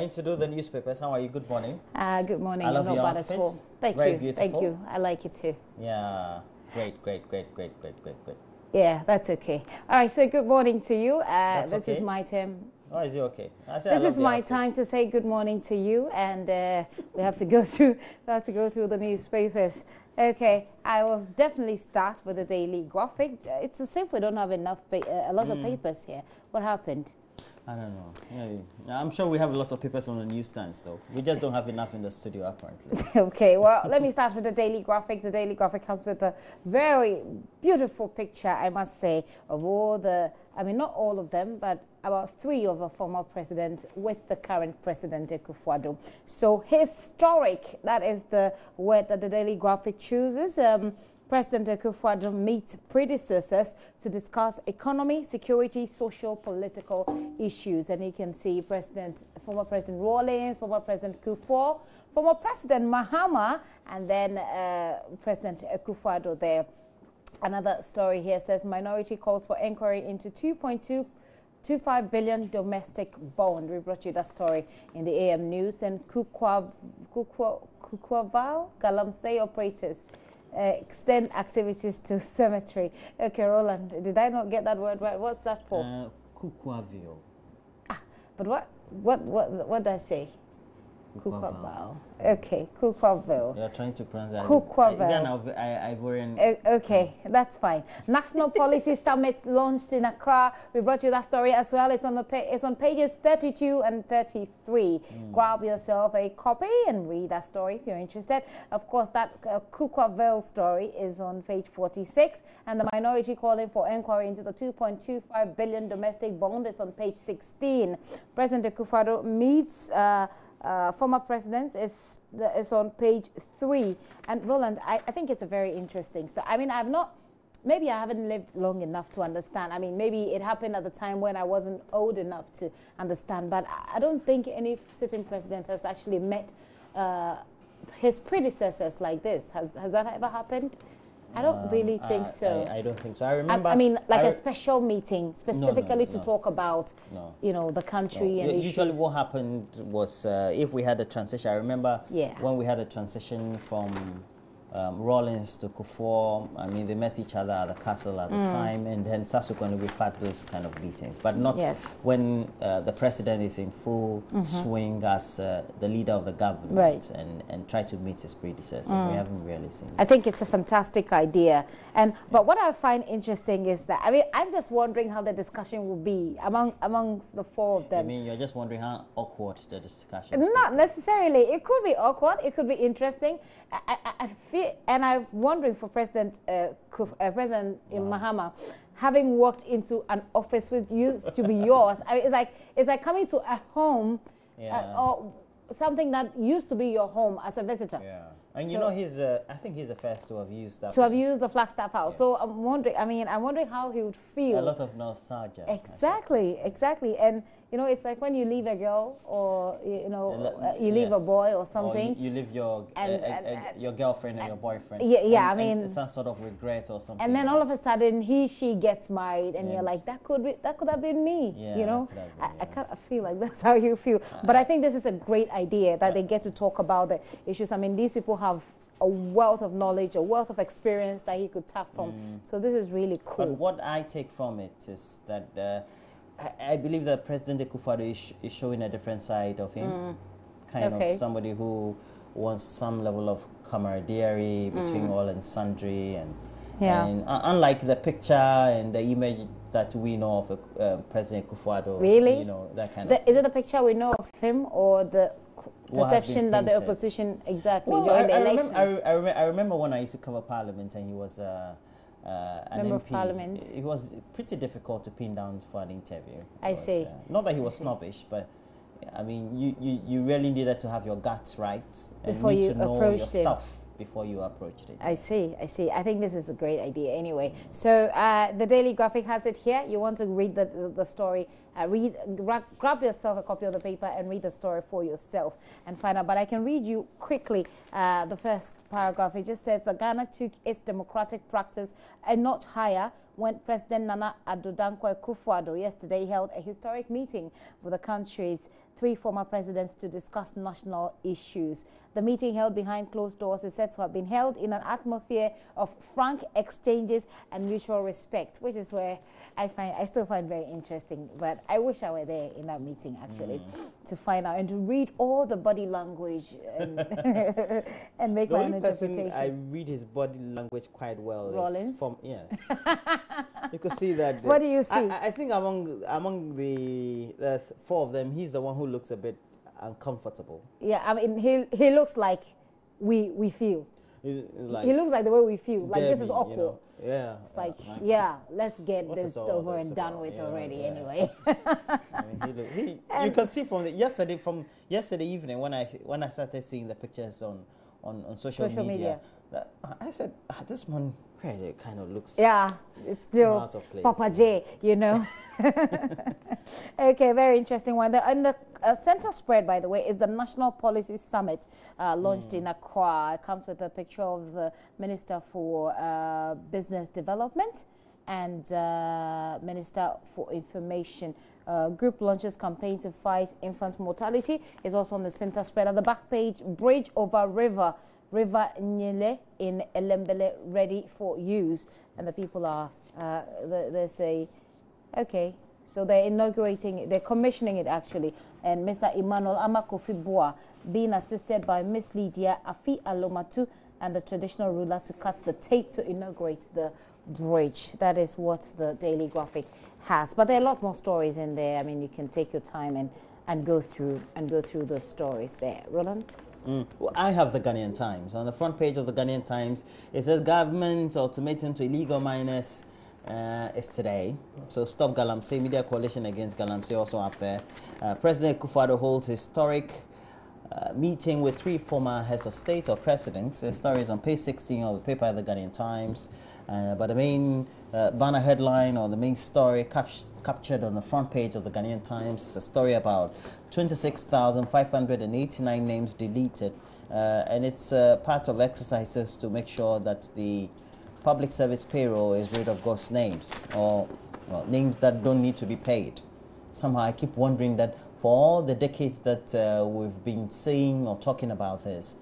going to do the newspapers. How are you? Good morning. Good morning. I love I'm your not bad outfits. at all. Thank Very you. beautiful. Thank you. I like it too. Yeah. Great. Yeah, that's okay. All right. So good morning to you. This okay. is my time. Oh, is it okay? I This is my time to say good morning to you, and we have to go through. We have to go through the newspapers. Okay, I will definitely start with the Daily Graphic. It's as if we don't have enough, a lot of papers here. What happened? I don't know. Yeah, I'm sure we have a lot of papers on the newsstands, though. We just don't have enough in the studio, apparently. Okay, well, let me start with the Daily Graphic. The Daily Graphic comes with a very beautiful picture, I must say, of all the, I mean, not all of them, but about 3 of the former presidents with the current president, Akufo-Addo. So historic, that is the word that the Daily Graphic chooses. President Akufo-Addo meets predecessors to discuss economy, security, social, political issues. And you can see former President Rawlings, former President Kufuor, former President Mahama, and then President Akufo-Addo there. Another story here says minority calls for inquiry into 2.25 billion domestic bond. We brought you that story in the AM News. And Kukwavao Galamsey operators extend activities to cemetery. Okay, Roland, did I not get that word right? What's that for? Kukwavio. But what did I say? Kukwavao. Okay, Kukwavao. You're trying to pronounce that. Kukwavao. Is that an Ivorian? Okay, that's fine. National Policy Summit launched in Accra. We brought you that story as well. It's on it's on pages 32 and 33. Grab yourself a copy and read that story if you're interested. Of course, that Kukwavao story is on page 46, and the minority calling for inquiry into the 2.25 billion domestic bond is on page 16. President Akufo-Addo meets former presidents is on page 3. And Roland, I think it's a very interesting. So I mean, maybe I haven't lived long enough to understand. I mean, maybe it happened at the time when I wasn't old enough to understand. But I don't think any sitting president has actually met his predecessors like this. Has that ever happened? I don't really think so. I don't think so. I remember. I mean, like a special meeting specifically to talk about, you know, the country and issues. Usually, what happened was if we had a transition. I remember when we had a transition from Rawlings to Kufuor. I mean, they met each other at the castle at the time, and then subsequently we've had those kind of meetings, but not when the president is in full swing as the leader of the government and try to meet his predecessor. We haven't really seen it. I think it's a fantastic idea, but what I find interesting is that, I mean, I'm just wondering how the discussion will be amongst the 4 of them. I mean, you're just wondering how awkward the discussion is? Not necessarily. It could be awkward. It could be interesting. I feel, and I'm wondering for President Mahama, having walked into an office which used to be yours. I mean, it's like coming to a home or something that used to be your home as a visitor. Yeah. And you know, I think he's the first to have used that. To have used the Flagstaff House. So I'm wondering, I'm wondering how he would feel. A lot of nostalgia. Exactly. And, you know, it's like when you leave a girl or, you know, you leave a boy or something. Or you leave your girlfriend or your boyfriend. Yeah, I mean. Some sort of regret or something. And then all of a sudden she gets married and you're like, that could have been me, you know. I kind of feel like that's how you feel. But I think this is a great idea that they get to talk about the issues. I mean, these people have a wealth of knowledge, a wealth of experience that he could tap from. So this is really cool. But what I take from it is that I believe that President Akufo-Addo is showing a different side of him. Kind of somebody who wants some level of camaraderie between all and sundry. And unlike the picture and the image that we know of President Akufo-Addo. Really? You know, that kind of Is it the picture we know of him or the perception that the opposition during the election? I remember when I used to cover Parliament and he was an Member MP. of Parliament. It was pretty difficult to pin down for an interview. I see. Not that he was snobbish, but I mean, you really needed to have your guts right and before need you to know approached your stuff before you approached it. I see. I think this is a great idea anyway. So the Daily Graphic has it here. You want to read the story grab yourself a copy of the paper and read the story for yourself and find out. But I can read you quickly the first paragraph. It just says that Ghana took its democratic practice a notch higher when President Nana Addo Dankwa Akufo-Addo yesterday held a historic meeting with the country's 3 former presidents to discuss national issues. The meeting, held behind closed doors, is said to have been held in an atmosphere of frank exchanges and mutual respect, which is where I still find very interesting. But I wish I were there in that meeting, actually, to find out and to read all the body language and, and make my own interpretation. The only person I read his body language quite well Rollins? is from, yes. You could see that. What do you see? I think among the 4 of them, he's the one who looks a bit uncomfortable. Yeah, I mean, he looks like we feel. Like he looks like the way we feel. Like, this is awkward. You know? Yeah. It's like, yeah, let's get this over and done with already. Anyway. I mean, you can see from yesterday evening when I started seeing the pictures on social media. That I said, this man really kind of looks. Yeah, it's still out of place. Papa J, you know. Okay, very interesting one. And the center spread, by the way, is the National Policy Summit launched in Accra. It comes with a picture of the Minister for Business Development and Minister for Information. Group launches campaign to fight infant mortality is also on the center spread. At the back page, bridge over River Nyele in Elembele ready for use. And the people are, they say, okay, so they're commissioning it actually. And Mr. Emmanuel Amakofi-Boa being assisted by Miss Lydia Afi Alomatu and the traditional ruler to cut the tape to inaugurate the bridge. That is what the Daily Graphic has. But there are a lot more stories in there. I mean, you can take your time and go through those stories there. Roland? Well, I have the Ghanaian Times. On the front page of the Ghanaian Times, it says government ultimatum to illegal miners is today. So Stop Galamsey, Media Coalition Against Galamsey also up there. President Akufo-Addo holds historic meeting with 3 former heads of state or president. The story is on page 16 of the paper of the Ghanaian Times. But the main banner headline or the main story captured on the front page of the Ghanaian Times is a story about 26,589 names deleted. And it's part of exercises to make sure that the public service payroll is rid of ghost names or names that don't need to be paid. Somehow I keep wondering that for all the decades that we've been saying or talking about this,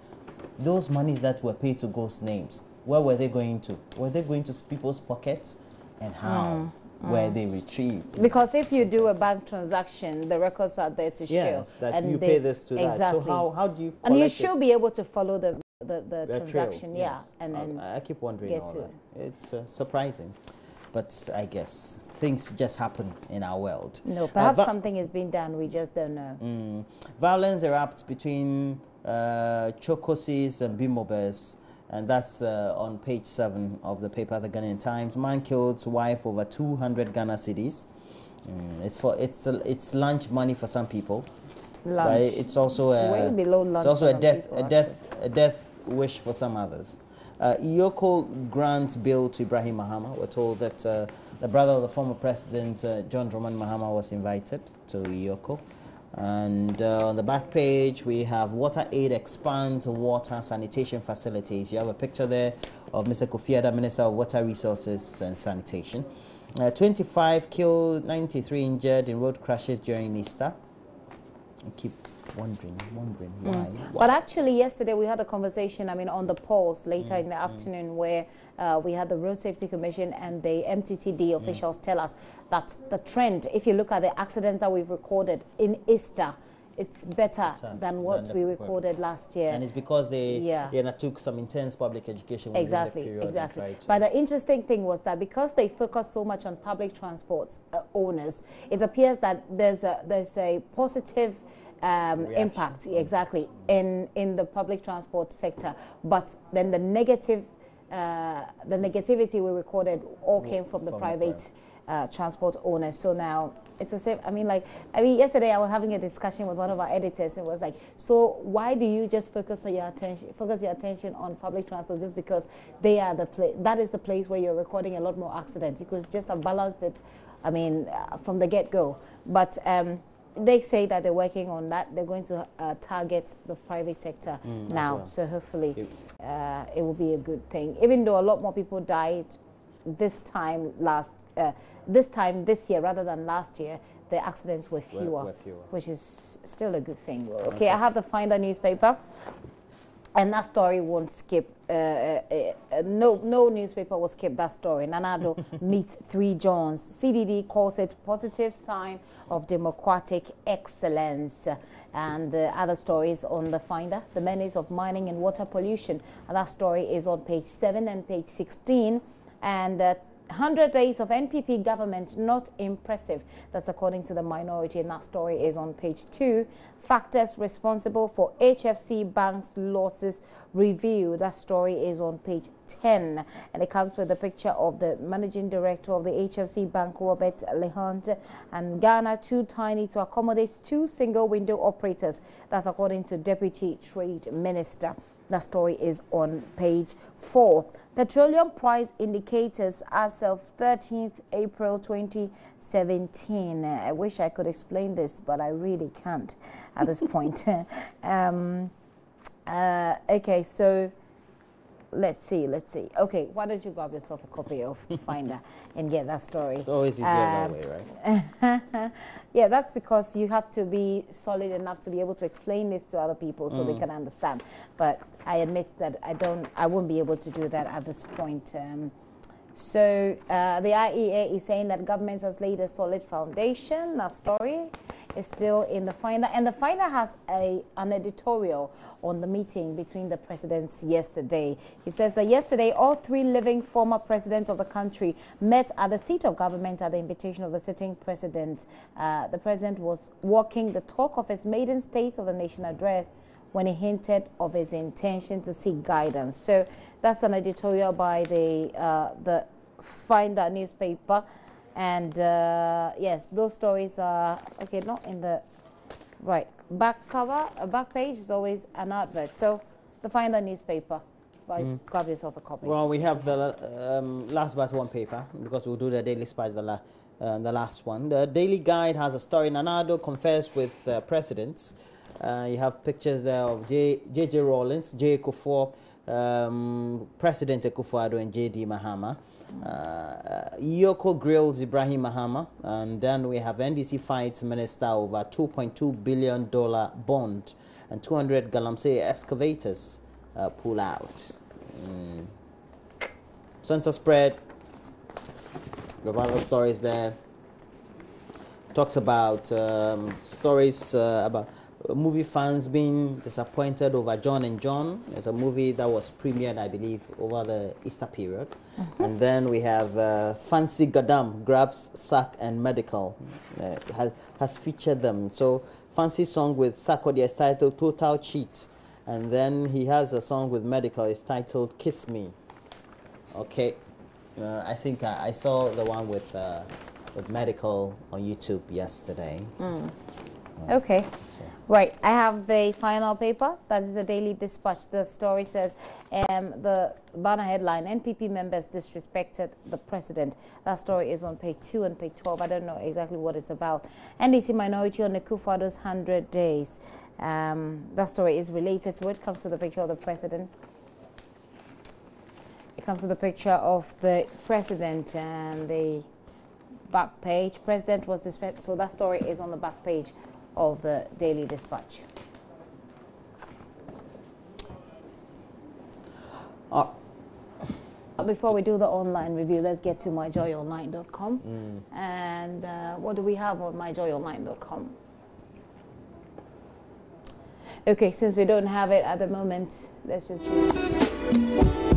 those monies that were paid to ghost names, where were they going to? Were they going to people's pockets? And how were they retrieved? Because if you do a bank transaction, the records are there to show. Yes, that and you pay this to exactly. that. So how do you collect And you should be able to follow the transaction, trail, yeah. Yes. And then I keep wondering all that. It's surprising. But I guess things just happen in our world. No, perhaps something is being done, we just don't know. Violence erupts between Chokosis and Bimobers. And that's on page 7 of the paper, the Ghanaian Times. Man killed wife over 200 Ghana cedis. It's lunch money for some people. Lunch. But it's also way below lunch. It's also a death wish for some others. Iyoko grants bill to Ibrahim Mahama. We're told that the brother of the former president, John Dramani Mahama, was invited to Iyoko. And on the back page, we have Water Aid expands water sanitation facilities. You have a picture there of Mr. Kofi-Addo, Minister of Water Resources and Sanitation. 25 killed, 93 injured in road crashes during Easter. I keep wondering why. But actually, yesterday we had a conversation, on the Pulse later in the afternoon where we had the Road Safety Commission and the MTTD officials tell us that the trend, if you look at the accidents that we've recorded in Easter, it's better than what we recorded last year. And it's because they took some intense public education. Exactly. But the interesting thing was that because they focus so much on public transport owners, it appears that there's a positive impact in the public transport sector, but then the negativity we recorded all came from the private transport owners. So now it's the same. Yesterday I was having a discussion with one of our editors. It was like, so why do you just focus your attention on public transport just because they are that is the place where you're recording a lot more accidents? You could just have balanced it I mean, from the get-go. But they say that they're working on that. They're going to target the private sector now. Well. So hopefully it will be a good thing. Even though a lot more people died this time this year rather than last year, the accidents were fewer, which is still a good thing. Okay, I have the Finder newspaper, and that story won't skip. No newspaper will skip that story. Nana Addo meets 3 Johns. CDD calls it positive sign of democratic excellence. And the other stories on the Finder, the menace of mining and water pollution. And that story is on page 7 and page 16. And 100 days of NPP government not impressive. That's according to the minority, and that story is on page 2. Factors responsible for HFC Bank's losses review. That story is on page 10, and it comes with a picture of the managing director of the HFC Bank, Robert Lehant, and Ghana too tiny to accommodate 2 single window operators. That's according to Deputy Trade Minister. That story is on page 4. Petroleum price indicators as of 13th April 2017. I wish I could explain this, but I really can't at this point. Okay, so let's see. Okay, why don't you grab yourself a copy of Finder and get that story. It's always easier that way, right? Yeah, that's because you have to be solid enough to be able to explain this to other people so they can understand. But I admit that I won't be able to do that at this point. So the IEA is saying that government has laid a solid foundation. That story is still in the Finder, and the Finder has an editorial on the meeting between the presidents yesterday. He says that yesterday all 3 living former presidents of the country met at the seat of government at the invitation of the sitting president. The president was walking the talk of his maiden State of the Nation address when he hinted of his intention to seek guidance. So that's an editorial by the Finder newspaper. And yes, those stories are okay, not in the right back cover. A back page is always an advert. So the Finder newspaper, grab yourself a copy. Well, we have the last but one paper, because we'll do the Daily Spy the last one. The Daily Guide has a story. Nana Addo confers with presidents. You have pictures there of J.J. Rawlings, J. Kufuor, President Akufo-Addo, and J.D. Mahama. Yoko grills Ibrahim Mahama, and then we have NDC fights minister over $2.2 billion bond, and 200 Galamsey excavators pull out. Center spread. The other stories there. Talks about stories about movie fans being disappointed over John and John. It's a movie that was premiered, I believe, over the Easter period. And then we have Fancy Gadam grabs Sack and Medical. Has featured them. So Fancy's song with Sarkodie is titled Total Cheat. And then he has a song with Medical. It's titled Kiss Me. Okay. I think I saw the one with Medical on YouTube yesterday. Okay, right. I have the final paper. That is the Daily Dispatch. The story says the banner headline, NPP members disrespected the president. That story is on page 2 and page 12. I don't know exactly what it's about. NDC minority on Akufo-Addo's 100 days. That story is related to it. Comes with a picture of the president. It comes with a picture of the president and the back page. President was disrespected. So that story is on the back page of the Daily Dispatch. Before we do the online review, let's get to myjoyonline.com. And what do we have on myjoyonline.com? Okay, since we don't have it at the moment, let's just do it.